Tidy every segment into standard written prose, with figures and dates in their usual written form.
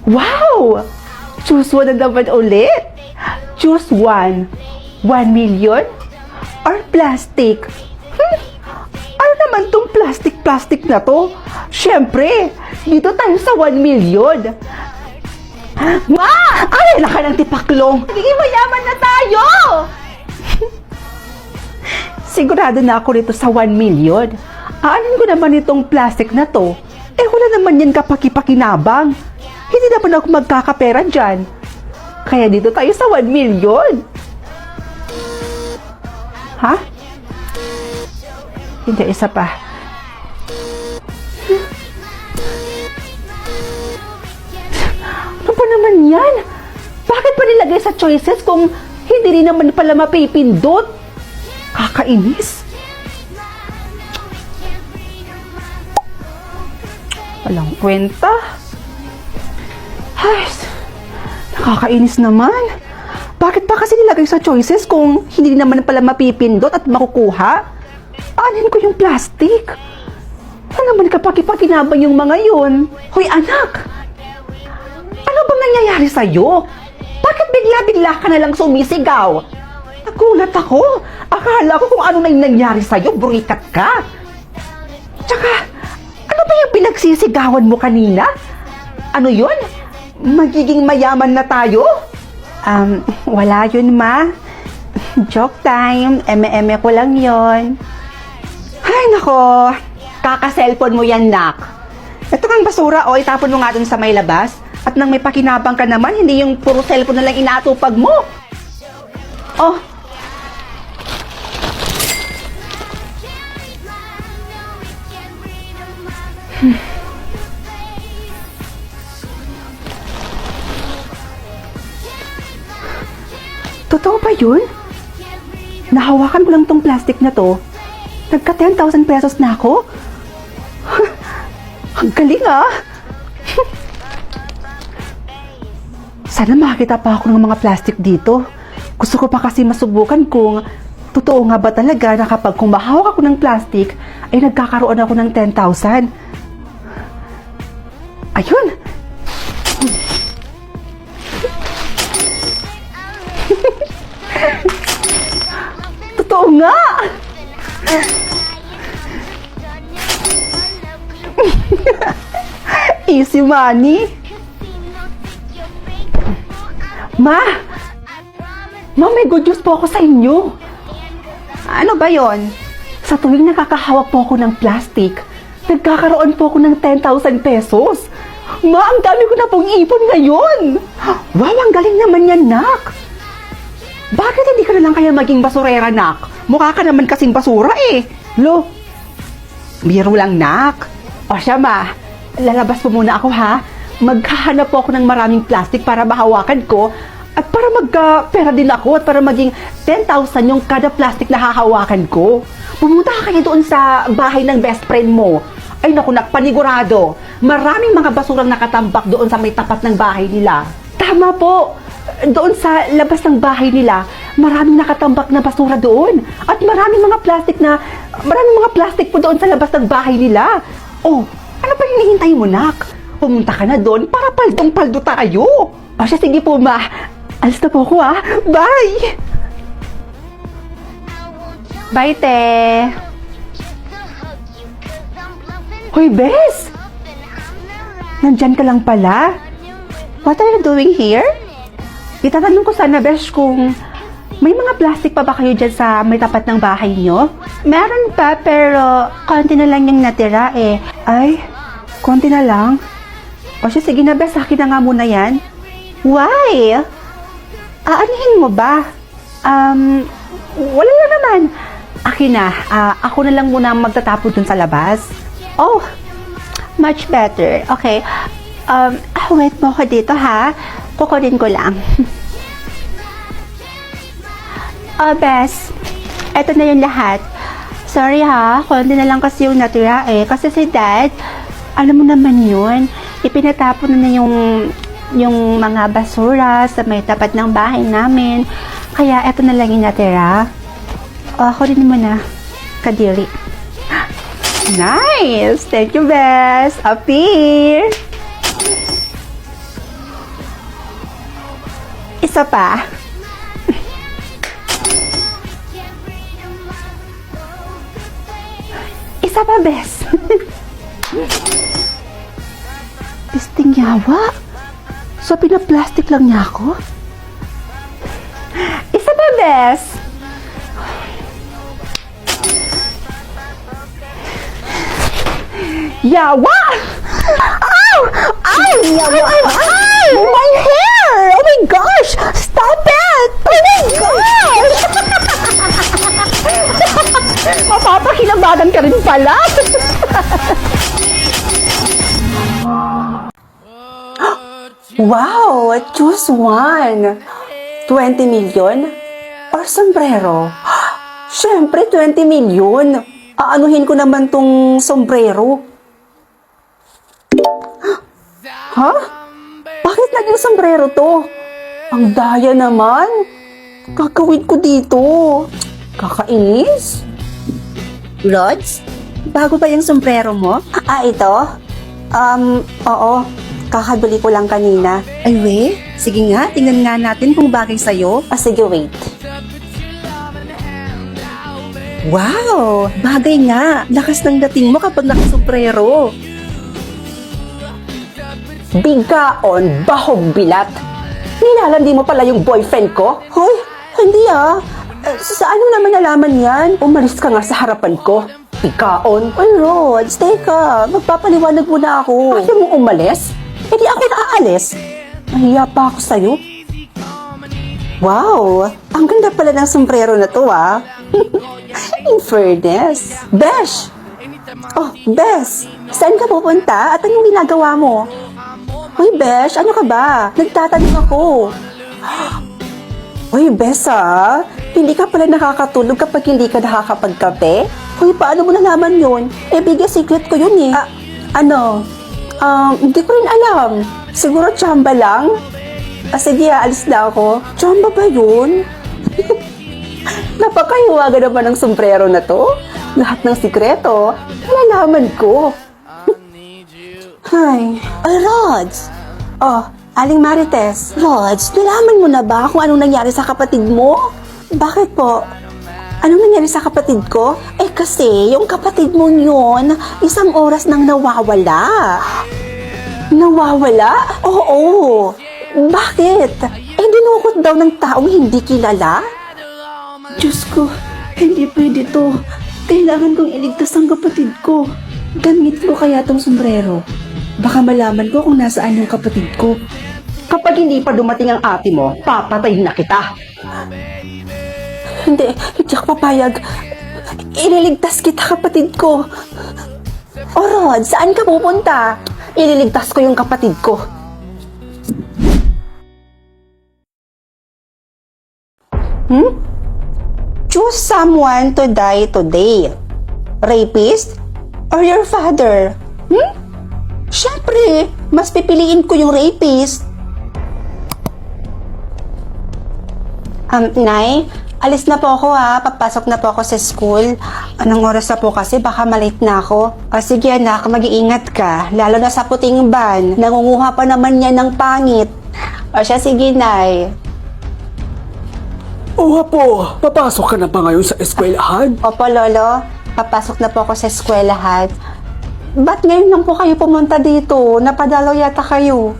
Wow! Choose one na naman ulit. Choose one. 1 million? Or plastic? Ano naman tong plastic na to? Siyempre, dito tayo sa 1 million. Ma! Ay, laka ng tipaklong. Nagiging mayaman na tayo! Sigurado na ako dito sa 1 million. Aanin ko naman itong plastic na to. Wala naman yan kapaki-pakinabang. Hindi naman ako magkakapera dyan. Kaya dito tayo sa 1 million. Ha? Hindi, isa pa. Ano pa naman yan? Bakit pa nilagay sa choices kung hindi rin naman pala mapipindot? Kakainis. Walang kwenta. Ay, nakakainis naman. Bakit pa kasi nilagay sa choices kung hindi naman pala mapipindot at makukuha? Anin ko yung plastic? Ano naman kapaki-pakinabang yung mga yun? Hoy anak! Ano bang nangyayari sa'yo? Bakit bigla-bigla ka na lang sumisigaw? Nagulat ako. Akala ko kung ano na yung nangyari sa'yo, burikat ka. Tsaka, ano ba yung pinagsisigawan mo kanina? Ano yun? Magiging mayaman na tayo? Wala yun, ma. Joke time. Eme-eme ko lang yun. Ay, nako. Kaka-cellphone mo yan, nak. Ito kang basura, o itapon mo nga dun sa may labas. At nang may pakinabang ka naman, hindi yung puro cellphone na lang inaatupag mo. Oh. Totoo ba yun? Nahawakan ko lang tong plastic na to. Nagka 10,000 pesos na ako. Ang galing ah! Sana makakita pa ako ng mga plastic dito. Gusto ko pa kasi masubukan kung totoo nga ba talaga na kapag kumahawak ako ng plastic, ay nagkakaroon ako ng 10,000. Ayun! Totoo nga! Easy money! Ma! Ma, may good news po ako sa inyo. Ano ba yon? Sa tuwing nakakahawak po ako ng plastic, nagkakaroon po ako ng 10,000 pesos. Ma, ang dami ko na pong ipon ngayon. Wow, ang galing naman yan, nak. Bakit hindi ka na lang kaya maging basurera, nak? Mukha ka naman kasing basura eh. Lo, biro lang, nak. O siya, ma, lalabas po muna ako, ha? Maghahanap po ako ng maraming plastic para mahawakan ko at para magka-pera din ako at para maging 10,000 yung kada plastic na hahawakan ko. Pumunta ka kayo doon sa bahay ng best friend mo. Ay naku, panigurado. Maraming mga basurang nakatambak doon sa may tapat ng bahay nila. Tama po. Doon sa labas ng bahay nila, maraming nakatambak na basura doon. At maraming mga plastic po doon sa labas ng bahay nila. Oh, ano pa hinihintay mo, nak? Pumunta ka na doon para paldong-paldo tayo. O siya, sige po, ma. Alis na po ako, ha? Bye! Bye, te. Hoy, Bes! Nandyan ka lang pala? What are you doing here? Itatanong ko sana, Bes, kung may mga plastic pa ba kayo dyan sa may tapat ng bahay nyo? Meron pa, pero konti na lang yung natira eh. Ay, konti na lang? O siya, sige na, Bes, akin na nga muna yan. Why? Aanihin mo ba? Wala lang naman. Akin na, ako na lang muna magtatapon dun sa labas. Oh, much better. Okay. Wait mo ko dito, ha? Kukunin ko lang. Oh, Bes. Eto na yung lahat. Sorry, ha? Konti na lang kasi yung natira, eh. Kasi si Dad, alam mo naman yun, ipinatapon na yung mga basura sa may tapat ng bahay namin. Kaya eto na lang yung natira. Ako rin mo na. Kadiri. Nice! Thank you, Bes. Up here! Isa pa. Isa pa, Bes. Pisting yawa. So, pinaplastic lang niya ako? Isa pa, Bes. Yawa! Ow! Ow! Yawa! Ow! My hair! Oh my gosh! Stop it! Oh my gosh! Mapapakilabagan ka rin pala! Wow! Choose one! 20 million? Or sombrero? Siyempre, 20 million! Aanuhin ko naman tong sombrero. Ha? Bakit naging sombrero to? Ang daya naman. Kakawin ko dito. Kakainis. Rods? Bago ba yung sombrero mo? Ito? Oo. Kakabili ko lang kanina. Ay, we? Sige nga, tingnan nga natin kung bagay sa'yo. Sige, wait. Wow! Bagay nga. Lakas ng dating mo kapag nakasombrero. Bigaon, bahog bilat. Nilalandi mo pala yung boyfriend ko? Hoy, hindi Saan mo naman nalaman yan? Umalis ka nga sa harapan ko. Bigaon. Ay, Rods, teka. Magpapaliwanag muna ako. Ayaw mo umalis? Hindi ako naaalis. Nahiya pa ako sa'yo. Wow! Ang ganda pala ng sombrero na to, In fairness. Besh! Oh, Besh! Saan ka pupunta at anong ginagawa mo? Hoy, Besh, ano ka ba? Nagtatanong ako. Hoy, Besh, hindi ka pala nakakatulog kapag hindi ka nakakapagkape? Hoy, paano mo nalaman yun? Biggest secret ko yun hindi ko rin alam. Siguro tsamba lang? Sige, alis na ako. Tsamba ba yun? Napakahiwaga naman ng sombrero na to. Lahat ng sikreto, nalalaman ko. Ay, Rods! Oh, Aling Marites. Rods, nalaman mo na ba kung anong nangyari sa kapatid mo? Bakit po? Anong nangyari sa kapatid ko? Kasi yung kapatid mo yun, 1 oras nang nawawala. Nawawala? Oo. Bakit? Dinukot daw ng taong hindi kilala? Diyos ko, hindi pwede to. Kailangan kong iligtas ang kapatid ko. Gamit ko kaya tong sombrero. Baka malaman ko kung nasaan yung kapatid ko. Kapag hindi pa dumating ang ate mo, papatayin na kita. Hindi ako papayag. Ililigtas kita, kapatid ko. O Rod, saan ka pupunta? Ililigtas ko yung kapatid ko. Choose someone to die today. Rapist or your father? Siyempre, mas pipiliin ko yung rapist. Nay, alis na po ako Papasok na po ako sa school. Anong oras na po kasi? Baka malate na ako. Sige anak, mag-iingat ka. Lalo na sa puting van. Nangunguha pa naman yan ng pangit. Sige Nay. Apo, papasok ka na ba ngayon sa eskwelahan? Opo, Lolo. Papasok na po ako sa eskwelahan. Ba't ngayon lang po kayo pumunta dito? Napadalaw yata kayo.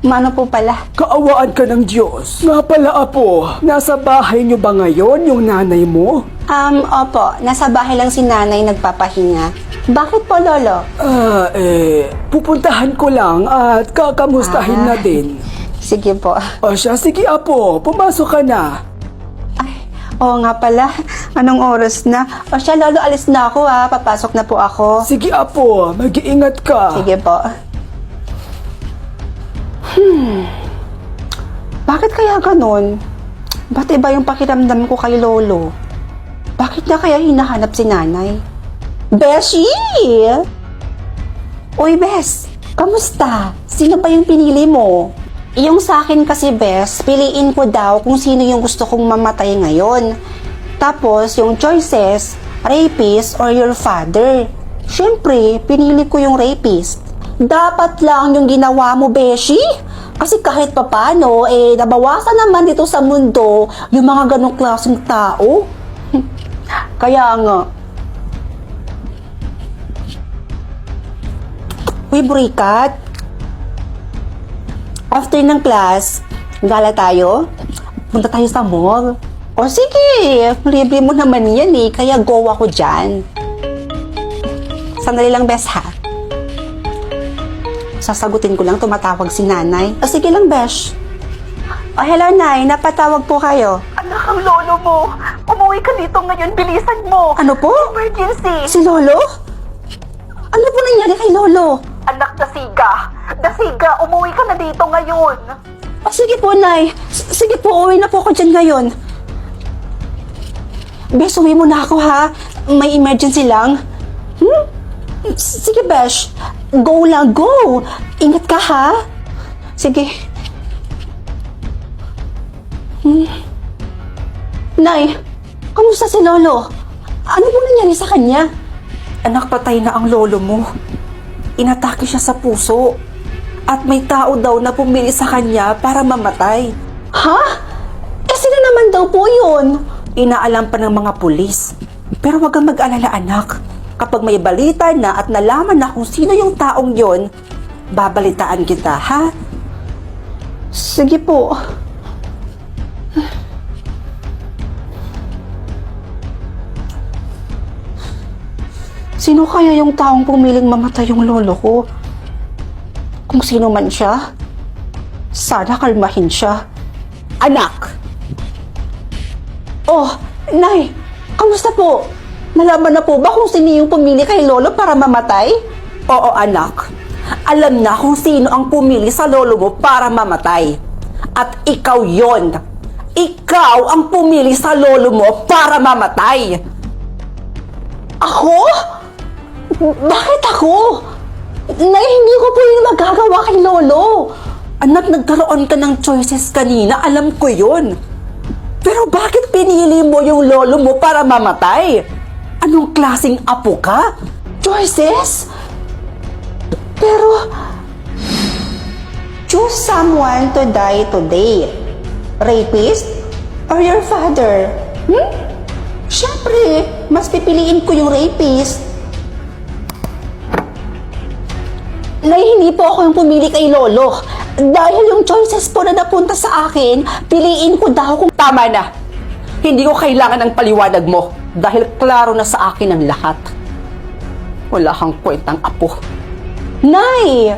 Mano po pala? Kaawaan ka ng Diyos. Nga pala, Apo, nasa bahay niyo ba ngayon yung nanay mo? Opo. Nasa bahay lang si nanay nagpapahinga. Bakit po, Lolo? Pupuntahan ko lang at kakamustahin na din. Sige po. Sige, Apo, pumasok ka na. Oo nga pala. Anong oras na? Lolo, alis na ako Papasok na po ako. Sige, Apo, mag-iingat ka. Sige po. Bakit kaya ganun? Ba't iba yung pakiramdam ko kay Lolo? Bakit na kaya hinahanap si nanay? Beshi! Uy, Bes! Kamusta? Sino pa yung pinili mo? Yung sa akin kasi, Bes, piliin ko daw kung sino yung gusto kong mamatay ngayon. Tapos, yung choices, rapist or your father. Siyempre, pinili ko yung rapist. Dapat lang yung ginawa mo, Beshi. Kasi kahit papano, nabawasan naman dito sa mundo yung mga ganong klaseng tao. Kaya nga. Uy, Burikat. After ng class, gala tayo? Punta tayo sa mall. O sige, libre mo naman yan kaya go ako dyan. Sandali lang, Bes, ha? Sasagutin ko lang, tumatawag si nanay. O sige lang, Besh. O hello, Nay. Napatawag po kayo. Anak, ang lolo mo. Umuwi ka dito ngayon. Bilisan mo. Ano po? Emergency. Si Lolo? Ano po nangyari kay Lolo? Anak, Dasiga. Dasiga, umuwi ka na dito ngayon. O sige po, Nay. Sige po, uwi na po ako dyan ngayon. Besh, uwi mo na ako, ha? May emergency lang. Sige, Besh. Go lang, go. Ingat ka, ha? Sige. Nay, kamusta si Lolo? Ano po nangyari sa kanya? Anak, patay na ang lolo mo. Inatake siya sa puso. At may tao daw na pumili sa kanya para mamatay. Ha? Sino naman daw po yun? Inaalam pa ng mga pulis. Pero wag kang mag-alala, anak. Kapag may balita na at nalaman na kung sino yung taong yon, babalitaan kita, ha? Sige po. Sino kaya yung taong pumiling mamatay yung lolo ko? Kung sino man siya, sana kalmahin siya. Anak! Oh, Nay! Kamusta po? Nalaman na po ba kung sino yung pumili kay lolo para mamatay? Oo, anak. Alam na kung sino ang pumili sa lolo mo para mamatay. At ikaw yon. Ikaw ang pumili sa lolo mo para mamatay. Ako? Bakit ako? Nay, hindi ko po yung magagawa kay lolo. Anak, nagkaroon ka ng choices kanina. Alam ko yon. Pero bakit pinili mo yung lolo mo para mamatay? Anong klaseng apo ka? Choices? Pero, choose someone to die today. Rapist or your father? Siyempre, mas pipiliin ko yung rapist. Nay, hindi po ako yung pumili kay Lolo. Dahil yung choices po na napunta sa akin, piliin ko daw kung... Tama na. Hindi ko kailangan ng paliwanag mo dahil klaro na sa akin ang lahat. Wala kang kwentang apo. Nay!